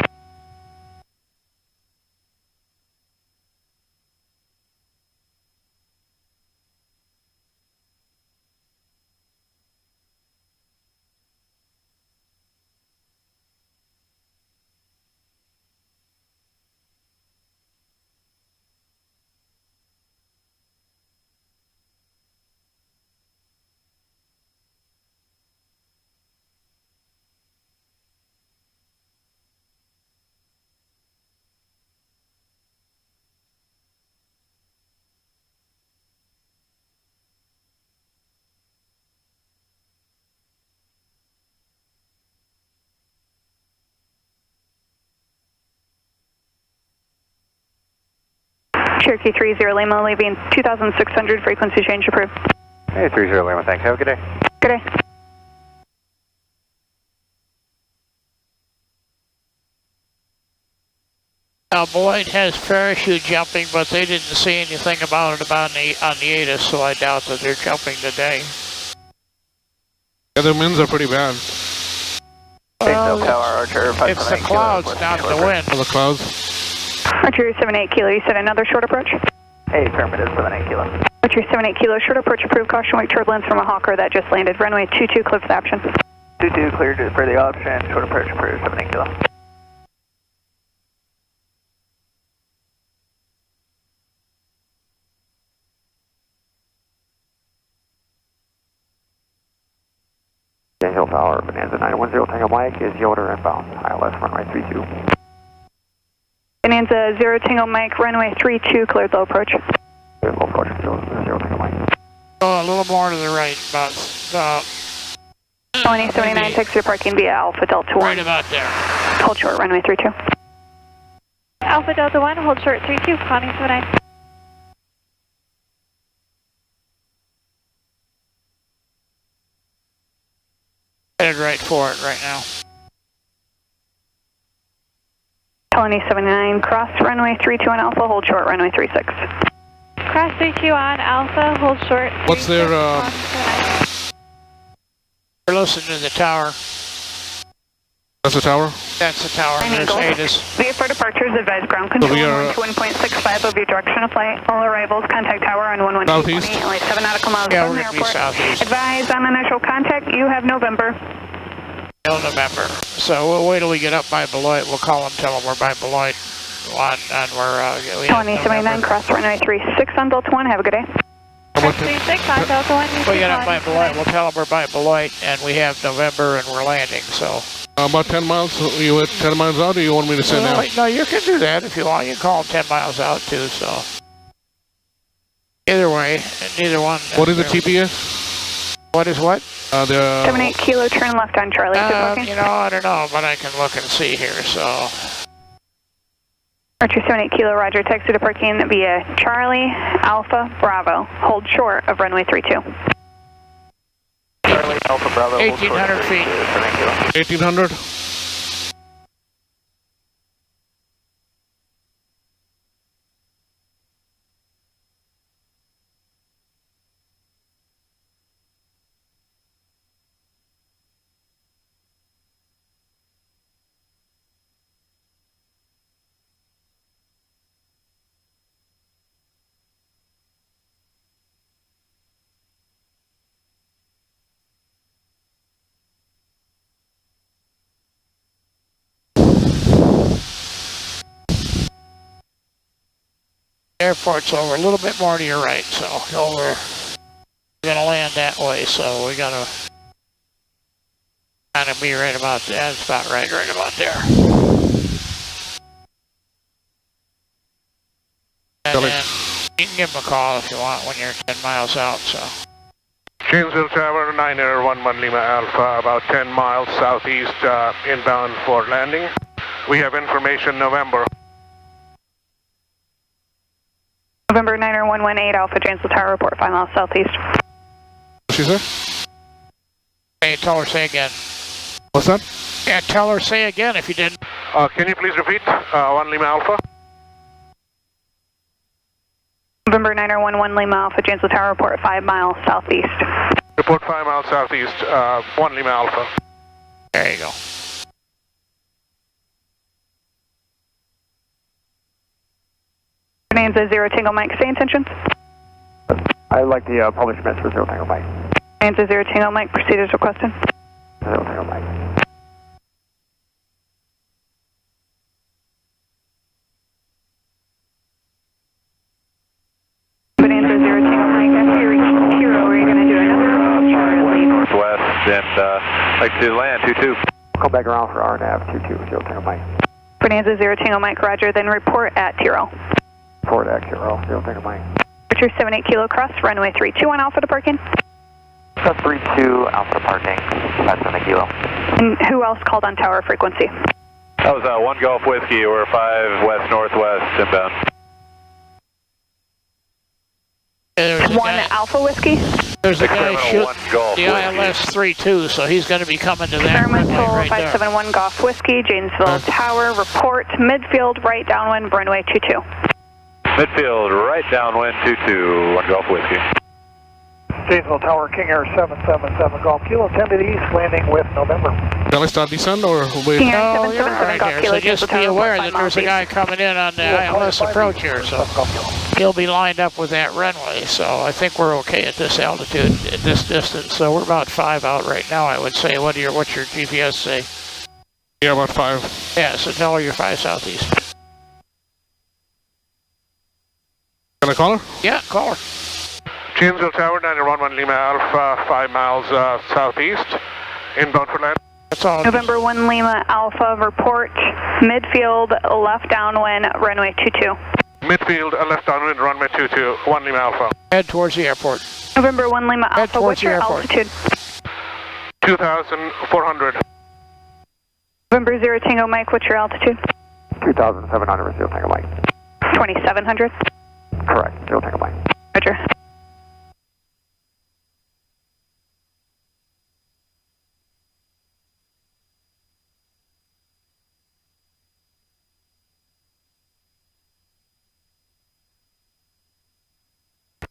Cherokee 30 Lima, leaving 2,600, frequency change approved. Hey, 30 Lima, thanks. Have a good day. Good day. Now, Beloit has parachute jumping, but they didn't say anything about it on the ATIS, so I doubt that they're jumping today. Yeah, the winds are pretty bad. Well, it's the clouds, not the wind. Oh, the clouds? Archer 78 Kilo, you said another short approach? Hey, affirmative, 78 Kilo. Archer 78 Kilo, short approach approved, caution wake turbulence from a Hawker that just landed. Runway 22, clear for the option. 22, cleared for the option, short approach approved, 78 Kilo. Hill Tower, Bonanza 910 Tango Mike is Yoder inbound, ILS runway 32. Bonanza 0 Tango Mike, runway 32, cleared low approach. Low approach, 0 Tango Mike. Oh, a little more to the right, about... Colony 79, takes your parking via Alpha Delta 1. Right about there. Hold short, runway 32. Alpha Delta 1, hold short 32, Colony 79. Headed right for it right now. Colony 79, cross runway 32 on Alpha, hold short, runway 36. Cross 32 on Alpha, hold short. What's their, We're listening to the tower. That's the tower? That's the tower. There's ATIS. Via for departures, advise ground control on 1.65 of your direction of flight. All arrivals, contact tower on 11220, only 7 nautical miles from the airport. Advise on initial contact, you have November. November. So we'll wait till we get up by Beloit. We'll call them, tell them we're by Beloit. And we're... Colony 79, cross runway 36 on Delta 1, have a good day. 36 on Delta 1. We get up by Beloit, we'll tell them we're by Beloit, and we have November and we're landing, so... about 10 miles, you at 10 miles out, or you want me to say now? No, you can do that if you want. You can call them 10 miles out, too, so... Either way, neither one... What is the TPS? What is what? 78 Kilo, turn left on Charlie. You know, I don't know, but I can look and see here, so... Archer 78 Kilo, roger, taxi to parking via Charlie, Alpha, Bravo. Hold short of runway 32. Charlie, Alpha, Bravo, 1,800 feet. 1,800? Airport's over a little bit more to your right, so we're gonna land that way, so we gotta kind of be right about that. That's about right about there. And then you can give him a call if you want when you're 10 miles out, so. Janesville Tower, 911 Lima Alpha, about 10 miles southeast, inbound for landing. We have information November. November 90118 Alpha, Janesville Tower, report 5 miles southeast. She said? Hey, tell her say again. What's that? Yeah, tell her say again if you didn't. Can you please repeat? 1 Lima Alpha. November 901 Lima Alpha, Janesville Tower, report 5 miles southeast. Report 5 miles southeast, 1 Lima Alpha. There you go. Bonanza 0 Tango Mike, stay intentions. I'd like the published message for 0 Tango Mike. Bonanza 0 Tango Mike, proceed as requested. 0 Tango Mike. Bonanza 0 Tango Mike, after you reach Hero, are you going to do another Charlie? Northwest and like to land 22. Come back around for RNAV 22, 0 Tango Mike. Bonanza 0 Tango Mike, roger, then report at Hero. Report at 0 Tango Mike. Richard 78 Kilo Cross, runway 321 Alpha to parking. 32 Alpha parking, 5 Kilo. And who else called on tower frequency? That was 1 Golf Whiskey. We're 5 west northwest inbound. One Alpha Whiskey? There's a guy shooting the ILS 32, so he's going to be coming to that runway right there. 571 Golf Whiskey, Janesville Tower, report, midfield, right downwind, runway 22. Midfield, right downwind 22, 1 Golf Whiskey. Janesville Tower, King Air 777 Golf Kilo, 10 to the east, landing with November. Shall I start descent or wait? King Air No, you're 777 right Golf there, Kilo, so just be aware that there's a guy coming in on the ILS approach here, so he'll be lined up with that runway, so I think we're okay at this altitude, at this distance, so we're about 5 out right now, I would say. What's your GPS say? Yeah, about 5. Yeah, so tell her you're 5 southeast. Can I call her? Yeah, call her. Janesville Tower, 911 Lima Alpha, 5 miles southeast, inbound for land. That's all. November 1 Lima Alpha, report, midfield, left downwind, runway 22. Midfield, left downwind, runway 22, 1 Lima Alpha. Head towards the airport. November 1 Lima Alpha, what's your altitude? 2,400. November 0 Tango Mike, what's your altitude? 2,700, 0 Tango Mike. 2,700? Correct, 0 Tango Mike. Roger.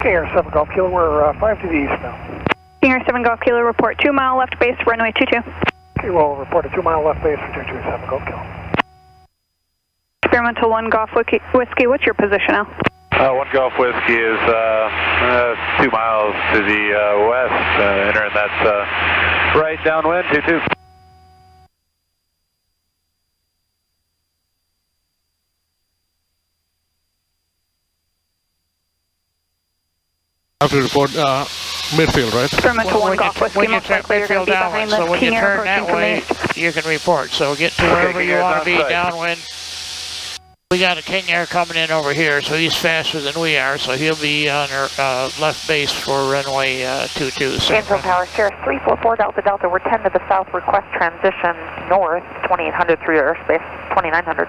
King Air 7 Golf Kilo, we're 5 to the east now. King Air 7 Golf Kilo, report 2 mile left base, runway 22. Okay, we'll report a 2 mile left base for 227 Golf Kilo. Experimental 1 Golf Whiskey, what's your position now? 1 Golf Whiskey is 2 miles to the west, entering that's right downwind 22. I have to report midfield, right? Experimental 1 Golf Whiskey, most likely you're going to be behind so the when King you Air turn that approaching from way, the east. you can report. So get to wherever you want to be downwind. We got a King Air coming in over here, so he's faster than we are, so he'll be on our left base for runway 22. Janesville Tower, Sierra 344 Delta Delta, we're 10 to the south, request transition north, 2800 through your airspace, 2900.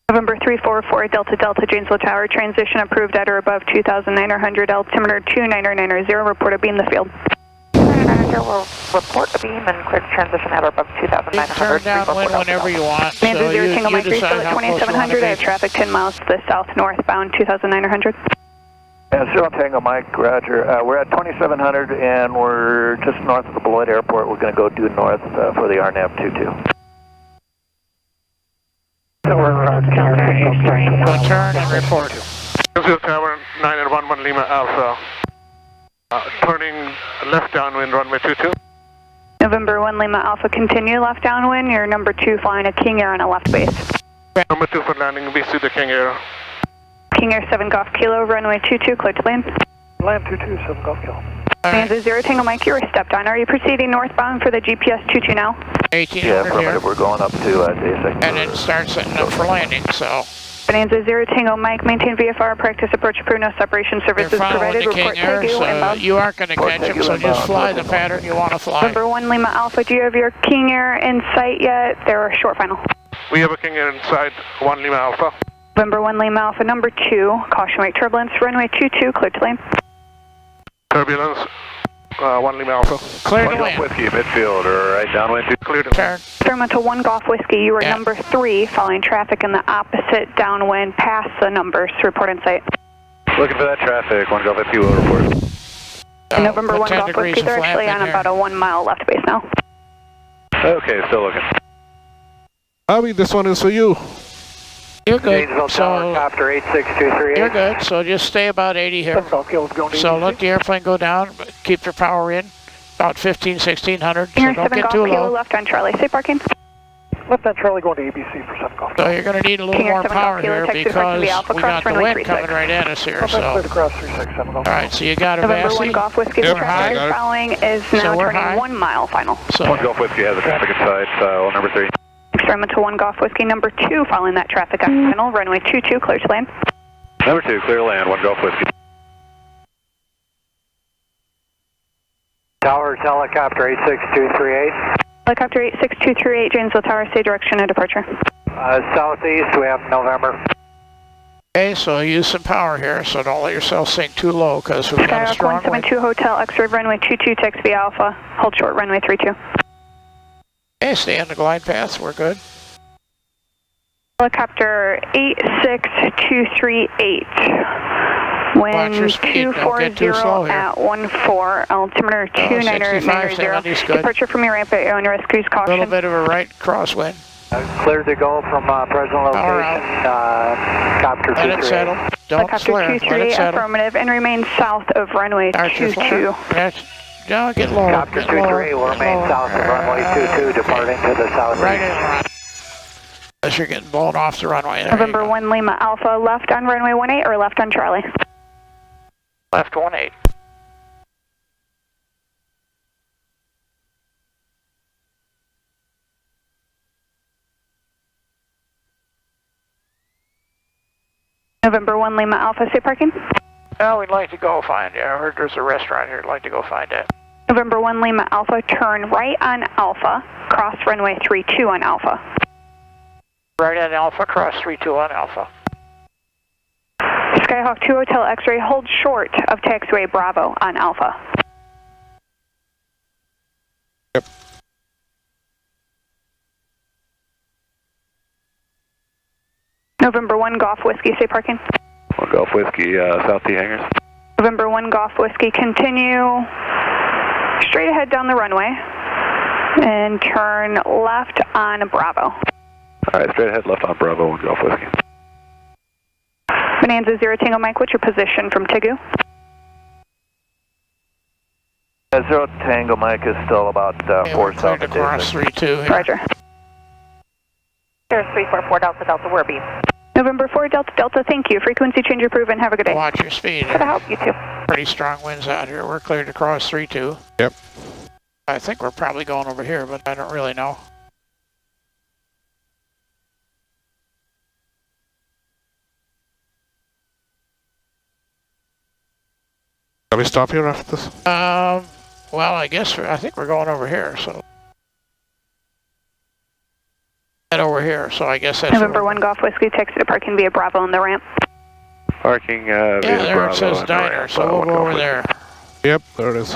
November 344 Delta Delta, Janesville Tower, transition approved at or above 2,900, altimeter 29990, report a beam the field. 29990 will report a beam and quick transition at or above 2,900. Turn downwind whenever you want. So Nancy 0 Tango Mike 3 still at how close you want 2700, to I have be. traffic 10 miles to the south, northbound 2,900. Yeah, 0 Tango Mike, roger. We're at 2700 and we're just north of the Beloit Airport. We're going to go due north for the RNAV 22. So we're So turn and report. Janesville Tower, 911 Lima Alpha, turning left downwind, runway 22. November 1 Lima Alpha, continue left downwind, you're number 2 flying a King Air on a left base. Number 2 for landing, we see the King Air. King Air 7 Golf Kilo, runway 22, clear to land. Land 22, 7 Golf Kilo. Bonanza 0 Tango Mike, you were stepped on. Are you proceeding northbound for the GPS 22 now? 1800 Yeah, here. affirmative. We're going up to J6. And then start setting up for landing, so. Bonanza 0 Tango Mike, maintain VFR, practice approach approved, no separation services You're following provided. the Report King Air, Tegu so inbound. you aren't going to catch him, so just fly the pattern you want to fly. November 1 Lima Alpha, do you have your King Air in sight yet? They're short final. We have a King Air inside 1 Lima Alpha. November 1 Lima Alpha, number 2, caution wake turbulence, runway 22, clear to land. Turbulence, 1 Lima Alpha. Clear to Golf land. Whiskey, midfield, or right downwind 2. Clear to Turn. Instrumental 1 Golf Whiskey, you were Yeah. number 3, following traffic in the opposite downwind past the numbers. Report in sight. Looking for that traffic. 1 Golf Whiskey will report. November put 1 10 Golf degrees Whiskey, of they're flap actually in on there. about a 1 mile left base now. Okay, still looking. Bobby, this one is for you. You're good. Janesville Tower, So copter 86238. you're good. So just stay about 80 here. 7 Golf Kilo is going to So EDC. let the airplane go down, but keep your power in. About 1600, King so Air don't 7 get Golf too Kilo low. left on Charlie. Safe parking. Left on Charlie going to ABC for 7 Golf Kilo. So you're going to need a little King Air more 7 power Golf Kilo, here taxi to because the Alpha we cross got the runway wind 36. coming right at us here. Left So cleared across 36, 7 Golf all Kilo. right, so you got a November 1 Bessie. Golf Whiskey, the Yep, traffic I got it. following is So now we're turning high. 1 mile final. 1 So Golf Whiskey has the traffic inside, number 3. Experimental 1 Golf Whiskey, number 2, following that traffic on final, runway 22, clear to land. Number 2, clear land. 1 Golf Whiskey. Towers, helicopter 86238. Helicopter 86238, Janesville Tower, say direction of departure. Southeast, we have November. okay, so use some power here. So don't let yourself sink too low because we've got a Skyhawk strong wind. 172 Hotel, X-ray runway 22, taxi Alpha, hold short runway 32. Okay, stay on the glide path. We're good. Helicopter 86238. Watch your Wind speed, don't get too slow 240 here. at 14, altimeter 65, 70 is good. Departure from your ramp at your own risk, cruise A caution. little bit of a right crosswind. Cleared to go from present Power location, copter Let it 238. settle. Don't Helicopter slur. Let it 238, settle. affirmative, and remain south of runway Start your 22. flare. Don't get lower. Copter Get lower. 238 will Get remain lower. south of runway 22, departing to the southeast. Right in run. Unless you're getting blown off the runway. There November you go. 1 Lima Alpha, left on runway 18 or left on Charlie? Left 18. November 1 Lima Alpha, say parking. Well, we'd like to go find it. I heard there's a restaurant here. I'd like to go find it. November 1 Lima Alpha, turn right on Alpha, cross runway 32 on Alpha. Right on Alpha, cross 32 on Alpha. Skyhawk 2 Hotel X-ray, hold short of taxiway Bravo on Alpha. Yep. November 1 Golf Whiskey, say parking. 1 Golf Whiskey, South T hangars. November 1 Golf Whiskey, continue straight ahead down the runway and turn left on Bravo. Alright, straight ahead, left on Bravo, 1 Golf Whiskey. Bonanza 0 Tango Mike, what's your position from Tegu? 0 Tango Mike is still about 4 south of Cross J6. 32 here. Roger. There's 344 Delta Delta, we're beam. November 4 Delta Delta, thank you. Frequency change approved and have a good day. Watch your speed. Could I help you too? Pretty strong winds out here. We're cleared to cross 32. Yep. I think we're probably going over here, but I don't really know. Can we stop here after this? Well, I think we're going over here, so. Head over here, so I guess that's. November 1 Golf Whiskey, taxi to parking via Bravo on the ramp. Parking Yeah, via there Bravo it says and diner, ramp, so we'll 1 go Golf over Whiskey. there. Yep, there it is.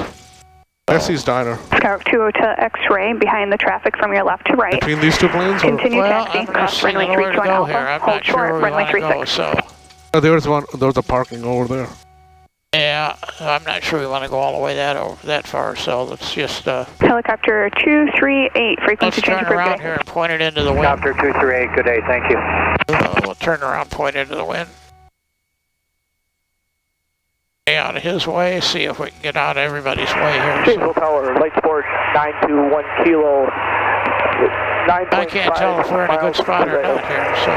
Bessie's Diner. Skyhawk 2 Hotel X-ray, behind the traffic from your left to right. Between these two planes? Or? Continue Well, taxi, I'm cross just runway seeing where to 32 on go Alpha, here. I'm hold not sure short, where we runway want to go, 36. so. There's the parking over there. Yeah, I'm not sure we want to go all the way that far, so let's just, Helicopter 238, frequency let's change turn approved. around here and point it into the wind. Copter 238, good day, thank you. We'll turn around, point into the wind. Stay out of his way, see if we can get out of everybody's way here. So. Janesville Tower, light sport 921 Kilo, I can't tell if we're in a good spot or not here, so...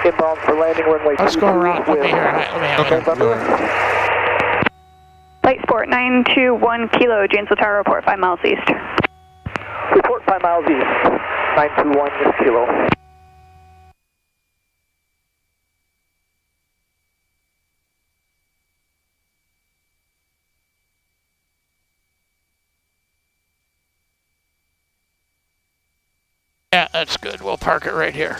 inbound for landing runway 23. Let's go around. Let me have it. Flight Sport 921 Kilo, Janesville Tower report 5 miles east. Report 5 miles east, 921 Kilo. Yeah, that's good. We'll park it right here.